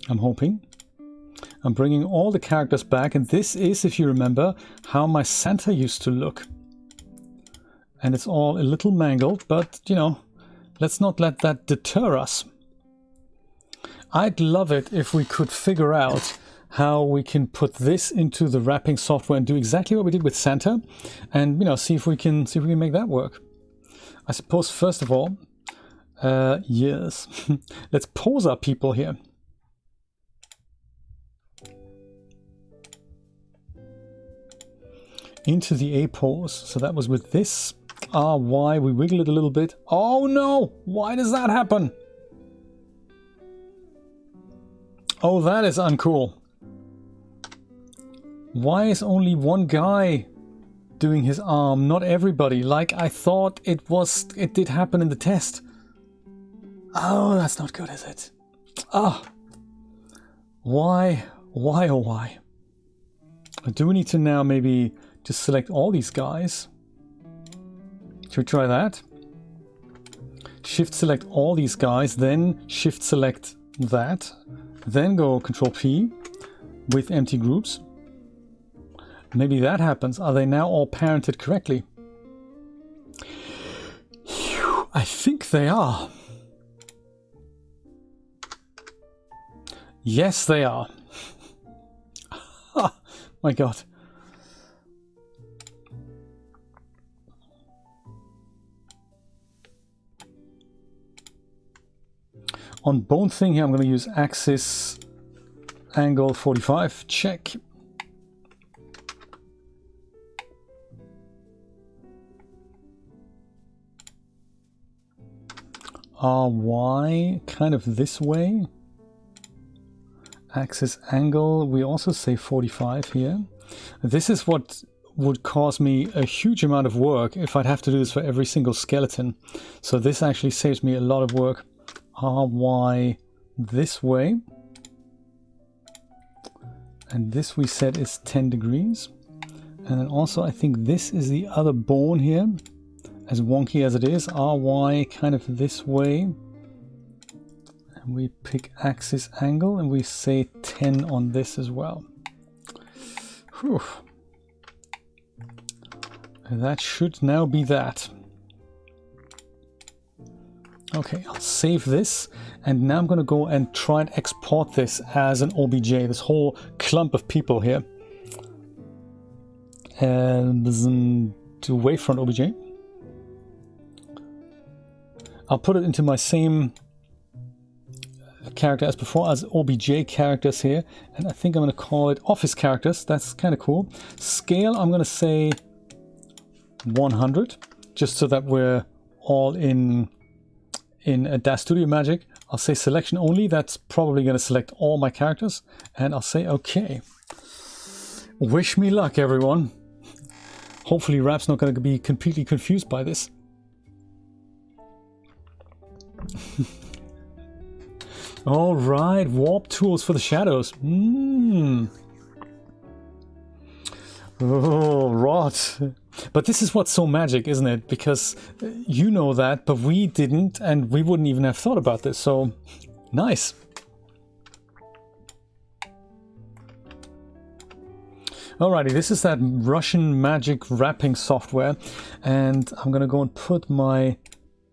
I'm hoping. I'm bringing all the characters back, and this is, if you remember, how my Santa used to look. And it's all a little mangled, but, you know, let's not let that deter us. I'd love it if we could figure out how we can put this into the wrapping software and do exactly what we did with Santa, and, you know, see if we can make that work. I suppose, first of all, yes, let's pose our people here. Into the A pose. So that was with this RY. We wiggle it a little bit. Oh no! Why does that happen? Oh, that is uncool. Why is only one guy doing his arm, not everybody? Like I thought it was. It did happen in the test. Oh, that's not good, is it? Ah. Why? Why, oh why? Do we need to now maybe just select all these guys? Should we try that? Shift select all these guys, then shift select that, then go Control P with empty groups. Maybe that happens. Are they now all parented correctly? I think they are. Yes, they are. My God. On bone thing here, I'm going to use axis angle 45. Check. RY kind of this way. Axis angle, we also say 45 here. This is what would cause me a huge amount of work if I'd have to do this for every single skeleton. So this actually saves me a lot of work. RY this way. And this we said is 10 degrees. And then also I think this is the other bone here. As wonky as it is, RY kind of this way. And we pick axis angle and we say 10 on this as well. Whew. And that should now be that. Okay, I'll save this, and now I'm going to go and try and export this as an OBJ, this whole clump of people here. And to wavefront OBJ. I'll put it into my same character as before, as OBJ characters here, and I think I'm going to call it office characters. That's kind of cool. Scale, I'm going to say 100, just so that we're all in a DAZ Studio magic. I'll say selection only. That's probably going to select all my characters, and I'll say okay. Wish me luck, everyone. Hopefully Wrap's not going to be completely confused by this. All right, warp tools for the shadows. Oh, rot. But this is what's so magic, isn't it? Because you know that, but we didn't, and we wouldn't even have thought about this. So, nice. Alrighty, this is that Russian magic wrapping software, and I'm gonna go and put my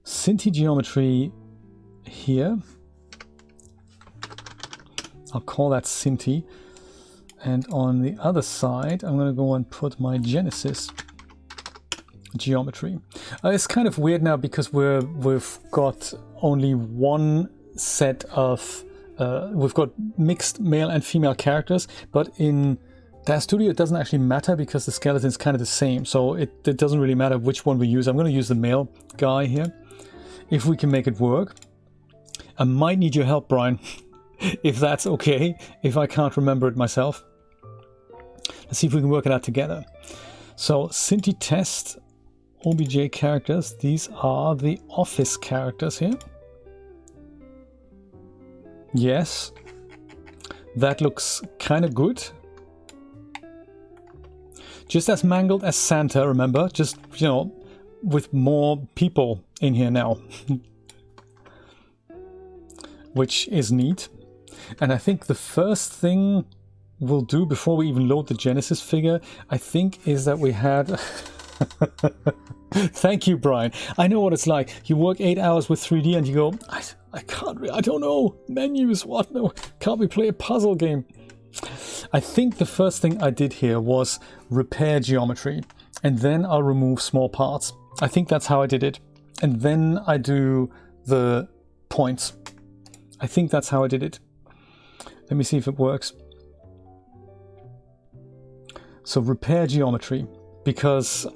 Synty geometry here. I'll call that Synty. And on the other side, I'm gonna go and put my Genesis geometry. It's kind of weird now because we've got only one set of we've got mixed male and female characters, but in DAZ Studio it doesn't actually matter because the skeleton is kind of the same, so it doesn't really matter which one we use. I'm going to use the male guy here if we can make it work. I might need your help, Brian, if that's okay, if I can't remember it myself. Let's see if we can work it out together. So Synty test OBJ characters, these are the office characters here. Yes, that looks kind of good. Just as mangled as Santa, remember, just, you know, with more people in here now. Which is neat. And I think the first thing we'll do before we even load the Genesis figure, I think, is that we had... Thank you, Brian. I know what it's like. You work 8 hours with 3D and you go, I can't, I don't know. Menus, what? No, can't we play a puzzle game? I think the first thing I did here was repair geometry, and then I'll remove small parts. I think that's how I did it. And then I do the points. I think that's how I did it. Let me see if it works. So repair geometry, because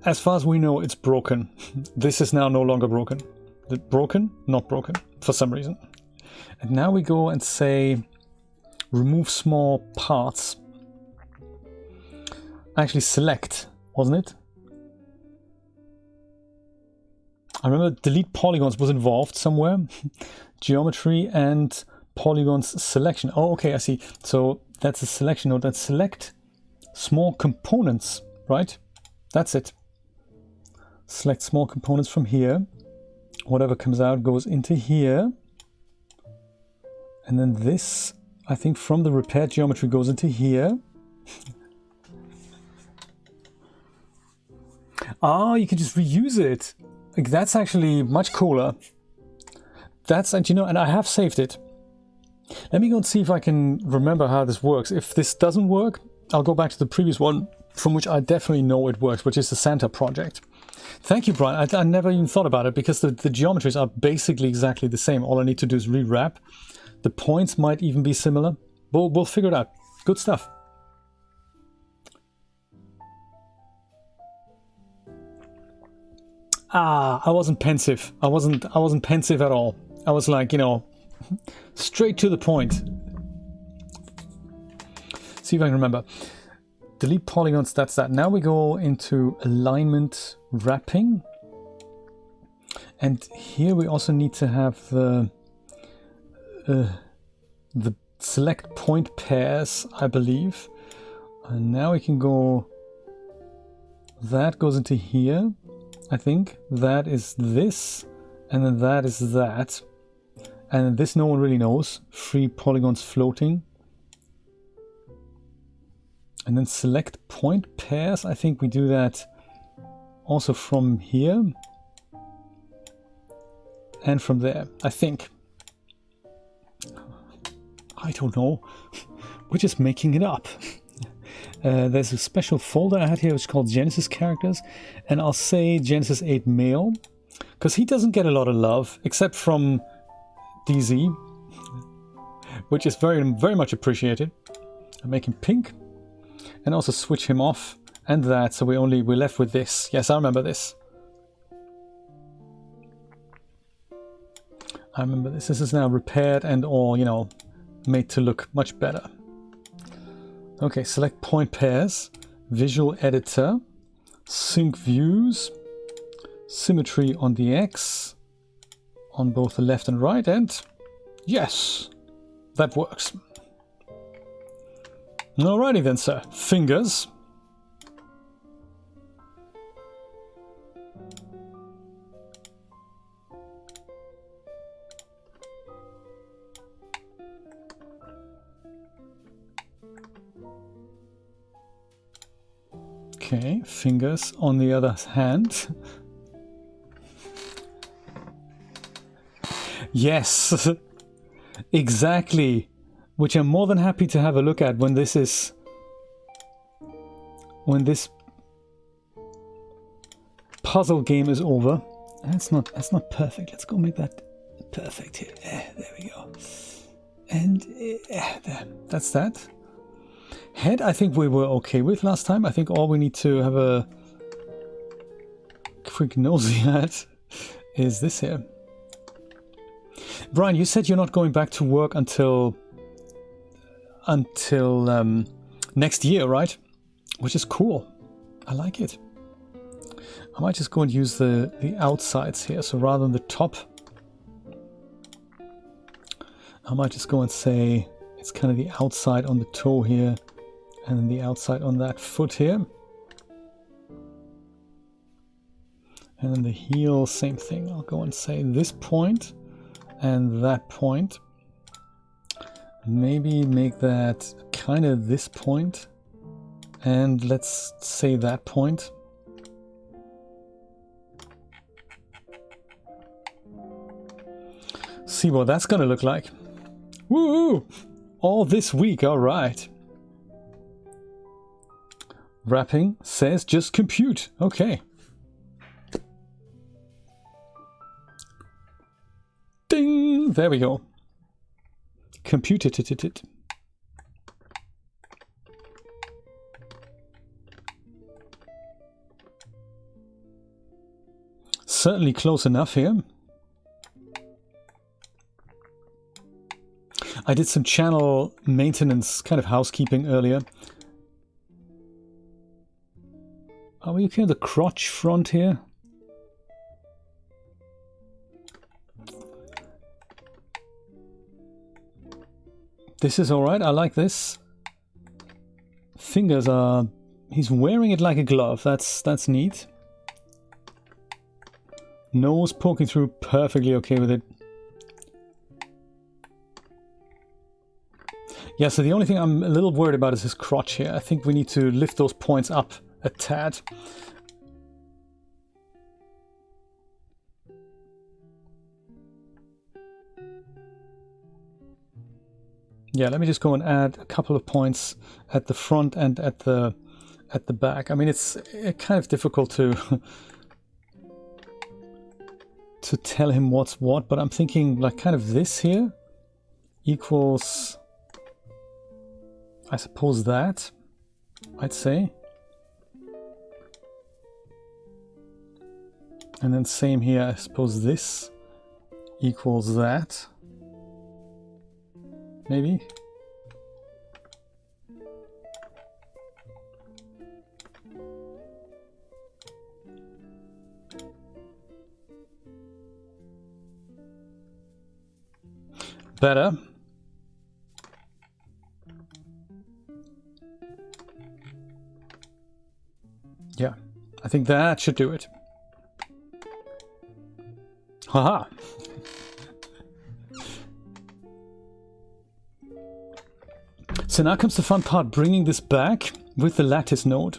as far as we know, it's broken. This is now no longer broken. Broken? Not broken, for some reason. And now we go and say, remove small parts. Actually select, wasn't it? I remember delete polygons was involved somewhere. Geometry and polygons selection. Oh, okay, I see. So that's a selection node. That's select small components, right? That's it. Select small components from here. Whatever comes out goes into here. And then this, I think, from the repaired geometry goes into here. Oh, you can just reuse it. Like, that's actually much cooler. That's, and you know, and I have saved it. Let me go and see if I can remember how this works. If this doesn't work, I'll go back to the previous one from which I definitely know it works, which is the Santa project. Thank you, Brian. I never even thought about it because the geometries are basically exactly the same. All I need to do is rewrap. The points might even be similar. We'll figure it out. Good stuff. Ah, I wasn't pensive. I wasn't pensive at all. I was like, you know, straight to the point. See if I can remember. Delete polygons, that's that. Now we go into alignment wrapping. And here we also need to have the select point pairs, I believe. And now we can go, that goes into here. I think that is this, and then that is that. And this no one really knows. Free polygons floating. And then select point pairs. I think we do that also from here. And from there, I think. I don't know. We're just making it up. There's a special folder I had here which is called Genesis characters, and I'll say Genesis 8 male because he doesn't get a lot of love except from DZ, which is very much appreciated. I make him pink and also switch him off and that, so we're left with this. Yes, I remember this. I remember this. This is now repaired and all, you know, made to look much better. Okay, select point pairs, visual editor, sync views, symmetry on the X, on both the left and right, and yes, that works. Alrighty then, sir. Fingers. Okay, fingers on the other hand. Yes, exactly. Which I'm more than happy to have a look at when this puzzle game is over. That's not perfect. Let's go make that perfect here. There we go. And there. That's that. Head, I think we were okay with last time. I think all we need to have a quick nosy at is this here. Brian, you said you're not going back to work until next year, right? Which is cool. I like it. I might just go and use the outsides here. So rather than the top, I might just go and say it's kind of the outside on the toe here. And then the outside on that foot here. And then the heel, same thing. I'll go and say this point and that point. Maybe make that kind of this point. And let's say that point. See what that's gonna look like. Woo! All this week, alright. Wrapping says just compute. Okay. Ding! There we go. Computed it. Certainly close enough here. I did some channel maintenance, kind of housekeeping earlier. Are we okay with the crotch front here? This is alright, I like this. Fingers are... he's wearing it like a glove, that's neat. Nose poking through, perfectly okay with it. Yeah, so the only thing I'm a little worried about is his crotch here. I think we need to lift those points up a tad. Yeah, let me just go and add a couple of points at the front and at the back. I mean, it's kind of difficult to to tell him what's what, but I'm thinking like kind of this here equals, I suppose that, I'd say. And then same here, I suppose this equals that. Maybe. Better. Yeah, I think that should do it. Haha. So now comes the fun part, bringing this back with the lattice node.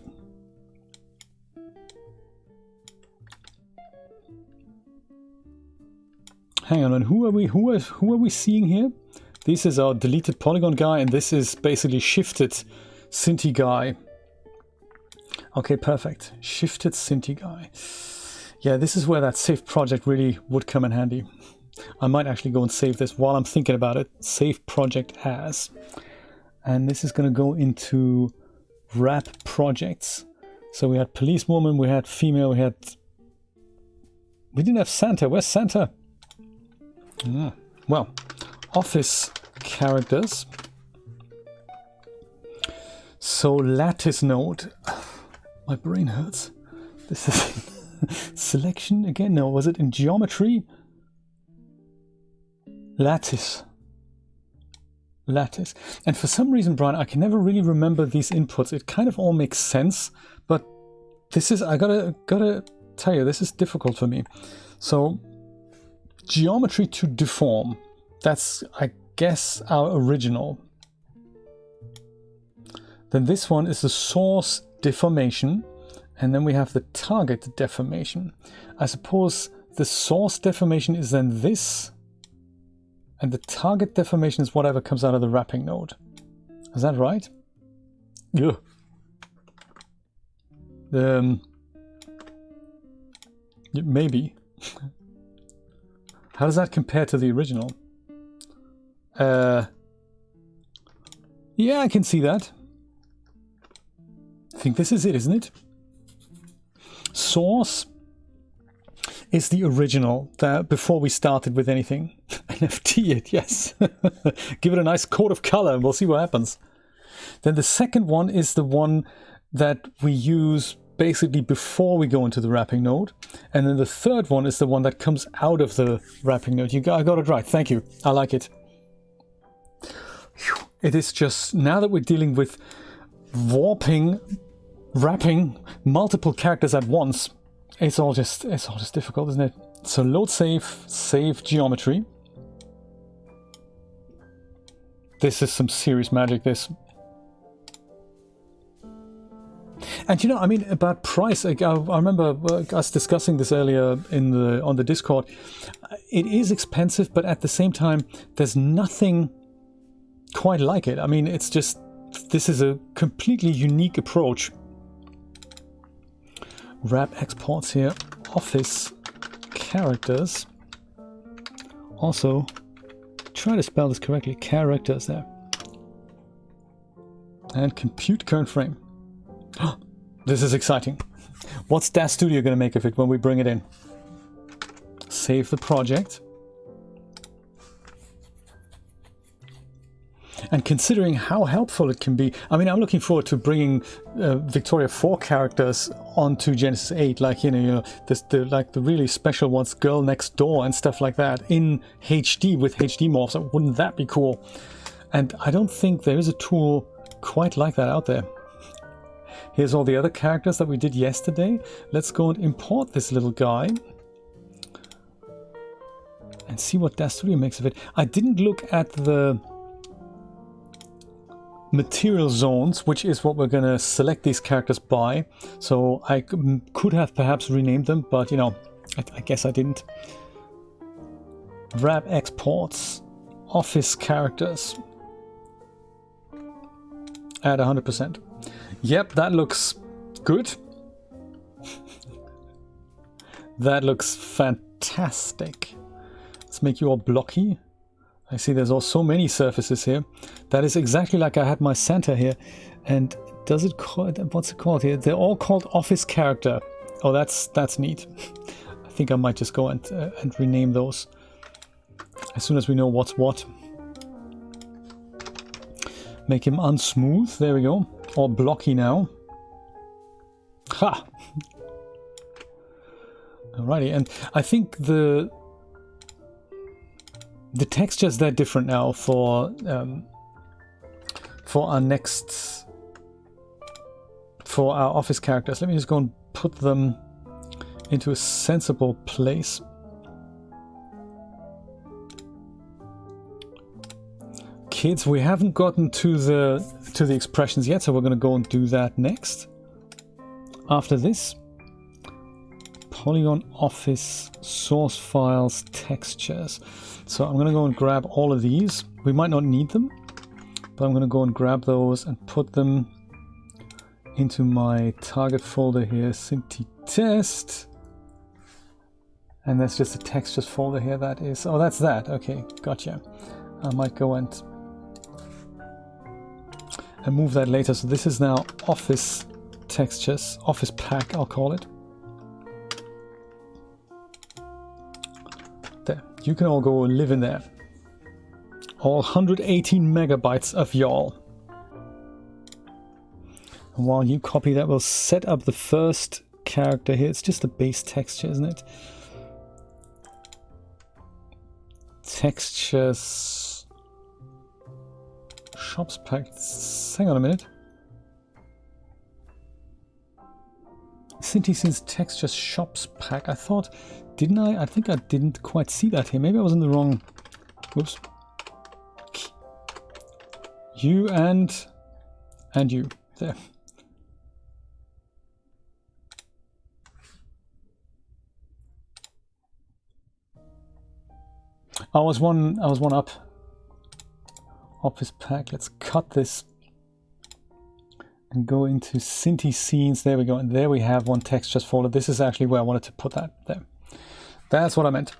Hang on, and who are we seeing here? This is our deleted polygon guy, and this is basically shifted Synty guy. Okay, perfect. Shifted Synty guy. Yeah, this is where that saved project really would come in handy. I might actually go and save this while I'm thinking about it. Save project as. And this is going to go into wrap projects. So we had policewoman, we had female, we didn't have Santa. Where's Santa? Well, office characters. So lattice node. My brain hurts. This is selection again. No, was it in geometry? Lattice. And for some reason, Brian, I can never really remember these inputs. It kind of all makes sense, but this is, I gotta tell you, this is difficult for me. So geometry to deform, that's, I guess, our original. Then this one is the source deformation, and then we have the target deformation. I suppose the source deformation is then this, and the target deformation is whatever comes out of the wrapping node. Is that right? Ugh. Maybe. How does that compare to the original? Yeah, I can see that. I think this is it, isn't it? Source is the original that before we started with anything. NFT it, yes. Give it a nice coat of color and we'll see what happens. Then the second one is the one that we use basically before we go into the wrapping node. And then the third one is the one that comes out of the wrapping node. I got it right. Thank you. I like it. It is just, now that we're dealing with warping, wrapping multiple characters at once, it's all just difficult, isn't it? So load save geometry. This is some serious magic, this. And you know, I mean, about price, I remember us discussing this earlier on the Discord. It is expensive, but at the same time, there's nothing quite like it. I mean, it's just, this is a completely unique approach. Wrap exports here, office characters. Also, try to spell this correctly, characters there. And compute current frame. This is exciting. What's DAZ Studio going to make of it when we bring it in? Save the project. And considering how helpful it can be, I mean, I'm looking forward to bringing Victoria 4 characters onto Genesis 8, like, you know, the really special ones, Girl Next Door and stuff like that, in HD with HD morphs. Wouldn't that be cool? And I don't think there is a tool quite like that out there. Here's all the other characters that we did yesterday. Let's go and import this little guy and see what DAZ Studio makes of it. I didn't look at the material zones, which is what we're going to select these characters by. So I could have perhaps renamed them, but you know, I guess I didn't. Wrap exports, office characters at 100%. Yep, that looks good. That looks fantastic. Let's make you all blocky. I see there's also so many surfaces here. That is exactly like I had my center here. And does it call, what's it called here? They're all called office character. Oh, that's neat. I think I might just go and rename those as soon as we know what's what. Make him unsmooth. There we go. Or blocky now. Ha! Alrighty, and I think the textures, they're different now for our next, for our office characters. Let me just go and put them into a sensible place. Kids, we haven't gotten to the expressions yet, so we're going to go and do that next. After this, Polygon Office source files textures. So I'm going to go and grab all of these. We might not need them, but I'm going to go and grab those and put them into my target folder here, Synty Test. And that's just a textures folder here. That is, oh, that's that. Okay, gotcha. I might go and move that later. So this is now Office textures, Office Pack, I'll call it. There, you can all go live in there. All 118 megabytes of y'all. And while you copy that, we'll set up the first character here. It's just a base texture, isn't it? Textures. Shops pack. Hang on a minute. Synty Scenes Textures Shops pack. I thought, didn't I? I think I didn't quite see that here. Maybe I was in the wrong. Whoops. You and you. There. I was one up. Office pack. Let's cut this and go into Synty Scenes. There we go. And there we have one textures folder. This is actually where I wanted to put that there. That's what I meant.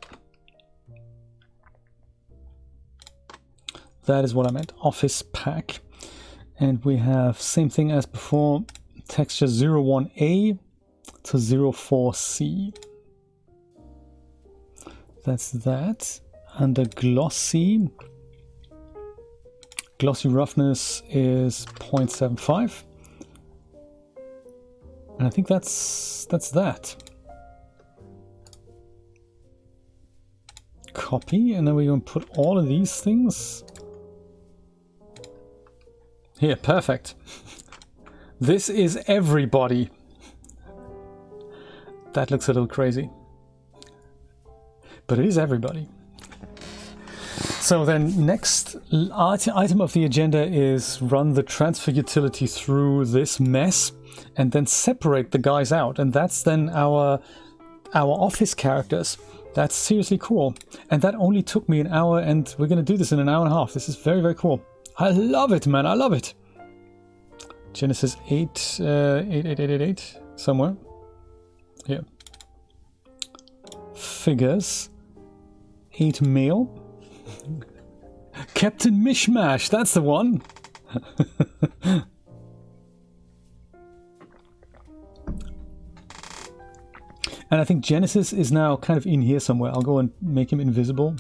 That is what I meant. Office pack. And we have same thing as before. Texture 01A to 04C. That's that. Under glossy. Glossy roughness is 0.75. And I think that's that. Copy, and then we're going to put all of these things here. Perfect. This is everybody. That looks a little crazy, but it is everybody. So then next item of the agenda is run the transfer utility through this mess and then separate the guys out. And that's then our office characters. That's seriously cool. And that only took me an hour, and we're going to do this in an hour and a half. This is very, very cool. I love it, man. I love it. Genesis 8888 somewhere. Here. Figures. 8 male. Captain Mishmash, that's the one. And I think Genesis is now kind of in here somewhere. I'll go and make him invisible.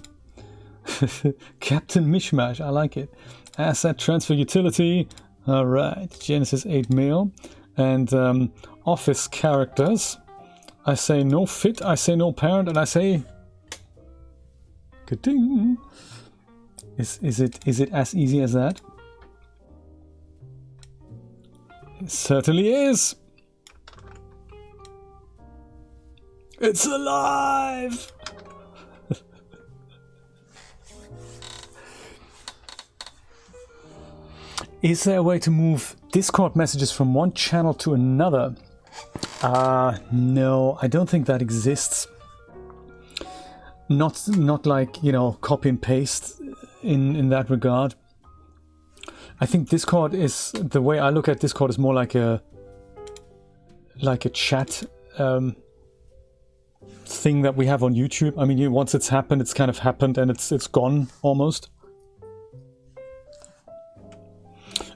Captain Mishmash, I like it. Asset transfer utility. All right, Genesis 8 male. And office characters. I say no fit, I say no parent, and I say... Ka-ding. Is it as easy as that? It certainly is. It's alive. Is there a way to move Discord messages from one channel to another? No, I don't think that exists. Not like, you know, copy and paste in that regard. I think Discord is, the way I look at Discord is more like a chat thing that we have on YouTube. I mean, once it's happened, it's kind of happened and it's gone almost.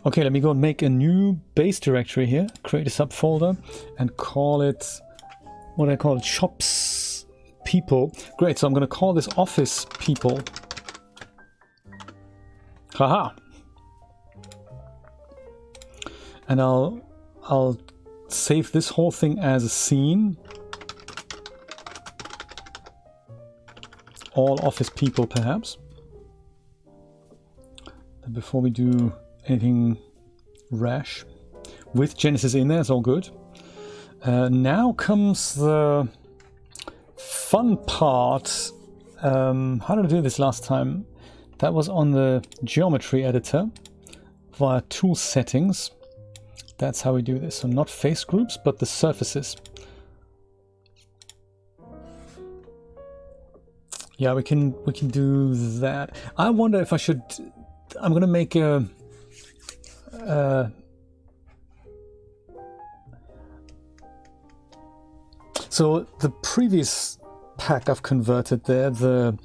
Okay, let me go and make a new base directory here. Create a subfolder and call it, what do I call it? Shops People. Great, so I'm going to call this Office People. Haha. And I'll save this whole thing as a scene. All Office People, perhaps. And before we do anything rash, with Genesis in there, it's all good. Now comes the fun part. How did I do this last time? That was on the geometry editor via tool settings. That's how we do this. So not face groups, but the surfaces. Yeah, we can do that. I wonder if I should. I'm gonna make a. So the previous pack I've converted there, the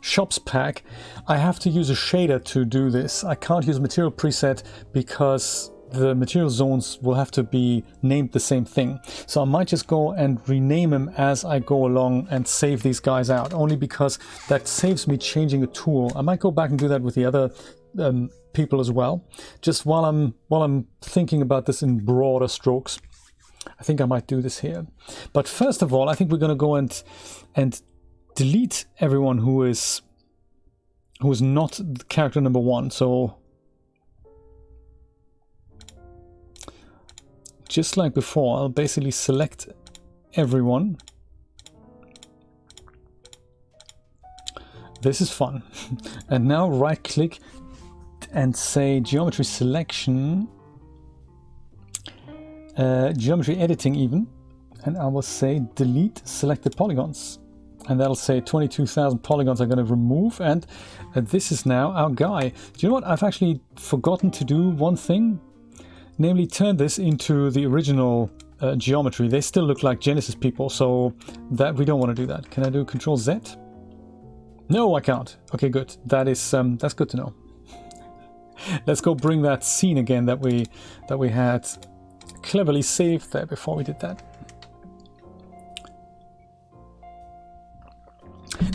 shops pack, I have to use a shader to do this. I can't use material preset because the material zones will have to be named the same thing. So I might just go and rename them as I go along and save these guys out, only because that saves me changing a tool. I might go back and do that with the other people as well. Just while I'm thinking about this in broader strokes, I think I might do this here. But first of all, I think we're going to go and delete everyone who is not character number 1. So just like before, I'll basically select everyone. This is fun. And now right click and say geometry selection, geometry editing even, and I will say delete selected polygons, and that'll say 22,000 polygons I'm going to remove, and this is now our guy. Do you know what? I've actually forgotten to do one thing, namely turn this into the original geometry. They still look like Genesis people, so that we don't want to do that. Can I do Control Z? No, I can't. Okay, good. That is that's good to know. Let's go bring that scene again that we had cleverly saved there before we did that.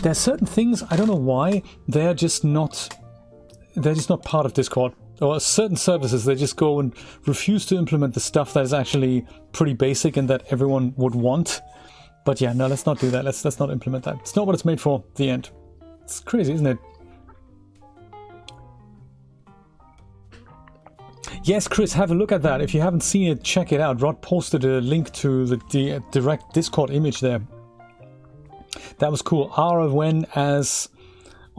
There are certain things, I don't know why, they're just not part of Discord. Or certain services, they just go and refuse to implement the stuff that is actually pretty basic and that everyone would want. But yeah, no, let's not do that. Let's not implement that. It's not what it's made for. The end. It's crazy, isn't it? Yes, Chris, have a look at that. If you haven't seen it, check it out. Rod posted a link to the direct Discord image there. That was cool. RON as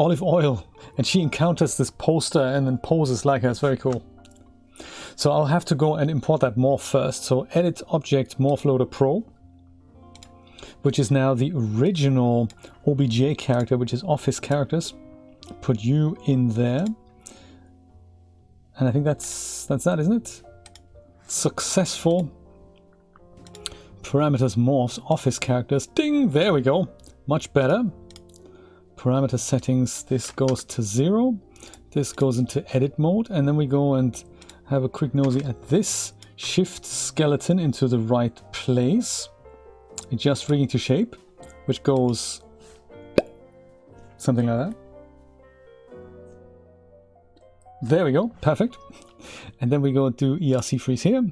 olive oil, and she encounters this poster and then poses like her. It's very cool. So I'll have to go and import that morph first. So edit object morph loader pro, which is now the original OBJ character, which is office characters. Put you in there. And I think that's that, isn't it? Successful. Parameters morphs office characters. Ding! There we go. Much better. Parameter settings. This goes to 0. This goes into edit mode. And then we go and have a quick nosy at this. Shift skeleton into the right place. Adjust rigging to shape, which goes something like that. There we go, perfect. And then we go to ERC freeze here.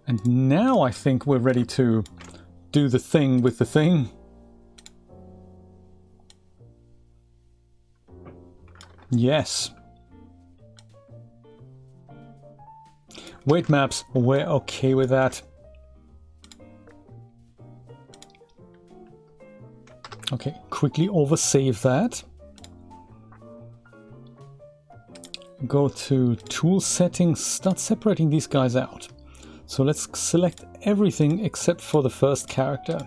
And now I think we're ready to do the thing with the thing. Yes. Weight maps, we're okay with that. Okay, quickly oversave that. Go to tool settings, start separating these guys out. So let's select everything except for the first character.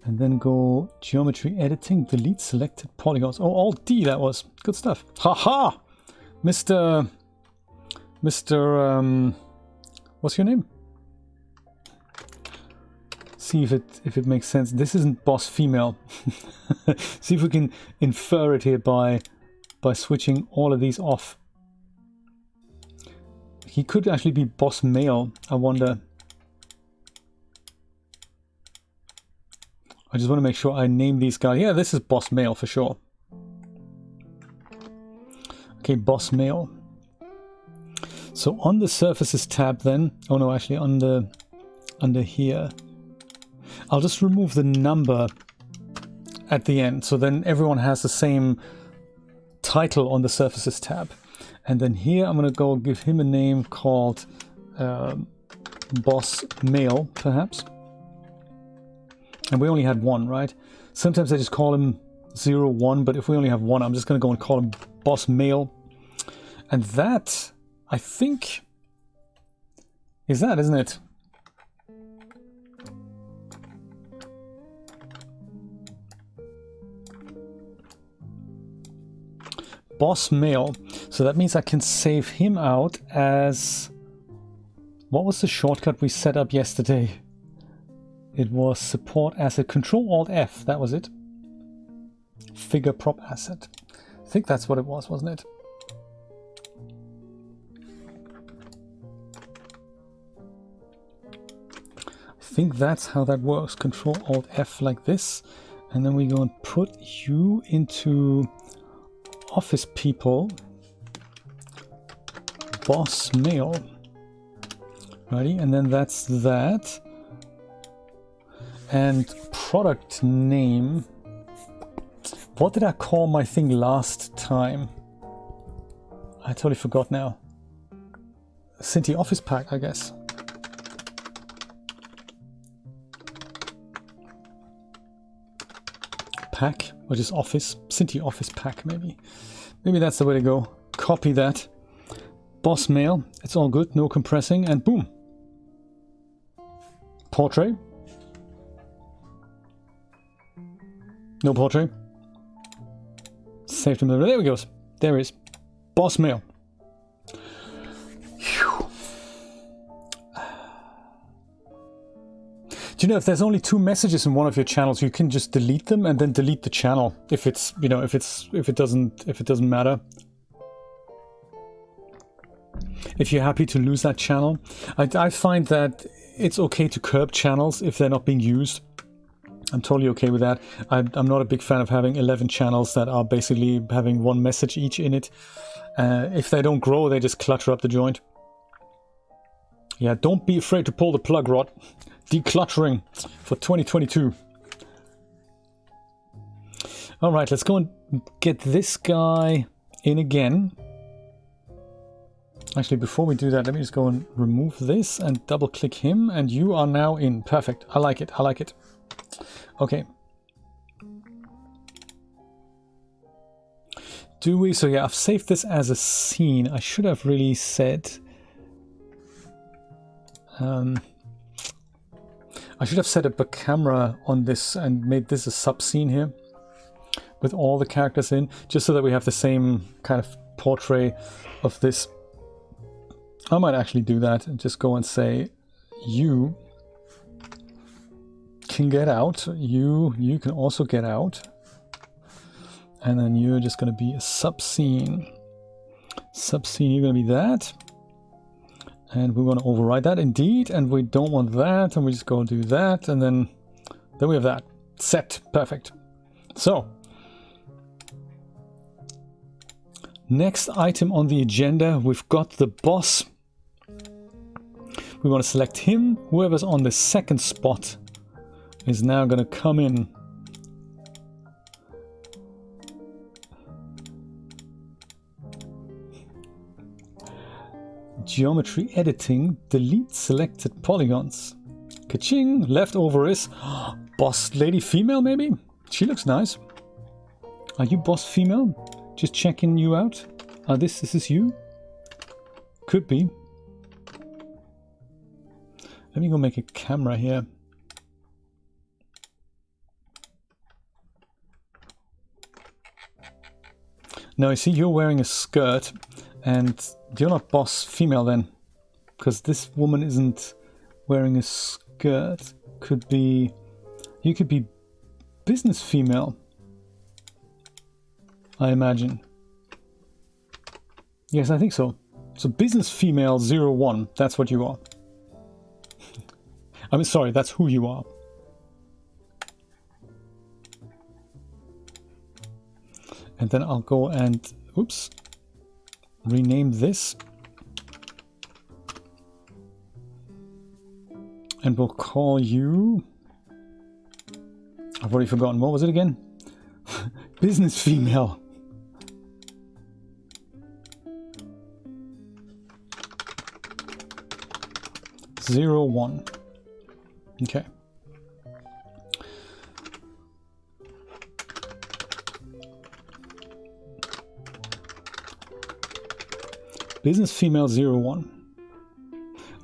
And then go geometry editing, delete selected polygons. Oh, Alt D that was. Good stuff. Haha! Mr. What's your name? See if it makes sense. This isn't boss female. See if we can infer it here by switching all of these off. He could actually be boss male, I wonder. I just want to make sure I name these guys. Yeah, this is boss male for sure. Okay, boss male. So on the surfaces tab then, oh no, actually under here, I'll just remove the number at the end. So then everyone has the same title on the surfaces tab. And then here I'm going to go give him a name called boss male, perhaps. And we only had one, right? Sometimes I just call him 0, 1, but if we only have one, I'm just going to go and call him boss male. And that, I think, is that, isn't it? Boss male. So that means I can save him out as... What was the shortcut we set up yesterday? It was support asset, Control Alt F, that was it. Figure prop asset. I think that's what it was, wasn't it? I think that's how that works. Control Alt F like this. And then we go and put you into Office People. Boss male. Righty, and then that's that. And product name. What did I call my thing last time? I totally forgot now. Synty Office Pack, I guess. Pack, which is Office. Synty Office Pack, maybe. Maybe that's the way to go. Copy that. Boss mail. It's all good. No compressing. And boom. Portrait. No portrait. Saved him there. There we go. There he is. Boss mail. Whew. Do you know if there's only 2 messages in one of your channels, you can just delete them and then delete the channel if it's, you know, if it doesn't matter. If you're happy to lose that channel, I find that it's okay to curb channels if they're not being used. I'm totally okay with that. I'm not a big fan of having 11 channels that are basically having 1 message each in it. If they don't grow, they just clutter up the joint. Yeah, don't be afraid to pull the plug, Rod. Decluttering for 2022. All right, let's go and get this guy in again. Actually, before we do that, let me just go and remove this and double click him, and you are now in. Perfect. I like it. I like it. Okay. Do we? So yeah, I've saved this as a scene. I should have really said... I should have set up a camera on this and made this a sub-scene here with all the characters in, just so that we have the same kind of portrait of this. I might actually do that and just go and say, you can get out, you can also get out, and then you're just going to be a sub-scene. Sub-scene, you're going to be that, and we want to override that indeed, and we don't want that, and we just go and do that, and then we have that. Set. Perfect. So, next item on the agenda, we've got the boss. We want to select him. Whoever's on the second spot is now going to come in. Geometry editing, delete selected polygons. Ka-ching, leftover is boss lady female maybe? She looks nice. Are you boss female? Just checking you out. This is you? Could be. Let me go make a camera here. No, I see you're wearing a skirt, and you're not boss female then, because this woman isn't wearing a skirt. Could be, you could be business female, I imagine. Yes, I think so. So business female 01, that's what you are. I mean, sorry, that's who you are. And then I'll go and, oops, rename this. And we'll call you, I've already forgotten, what was it again? Business female. Zero one. Okay. Business female 01.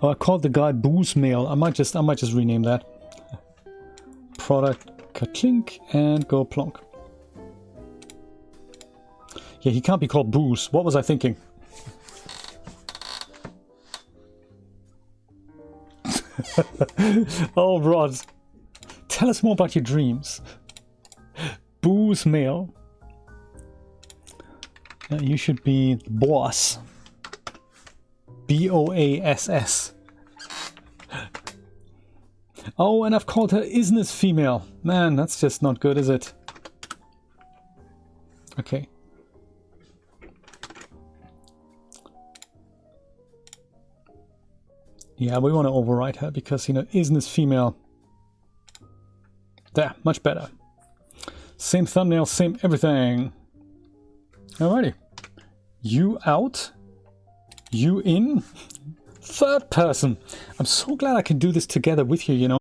Oh, I called the guy booze male. I might just rename that. Product ka-clink and go plonk. Yeah, he can't be called booze. What was I thinking? Oh, Rod, tell us more about your dreams. Booze male. You should be the boss. B-O-A-S-S. Oh, and I've called her isness female. Man, that's just not good, is it? Okay. Yeah, we want to override her because, you know, isness female. There, much better. Same thumbnail, same everything. Alrighty. You out. You in. Third person. I'm so glad I can do this together with you, you know.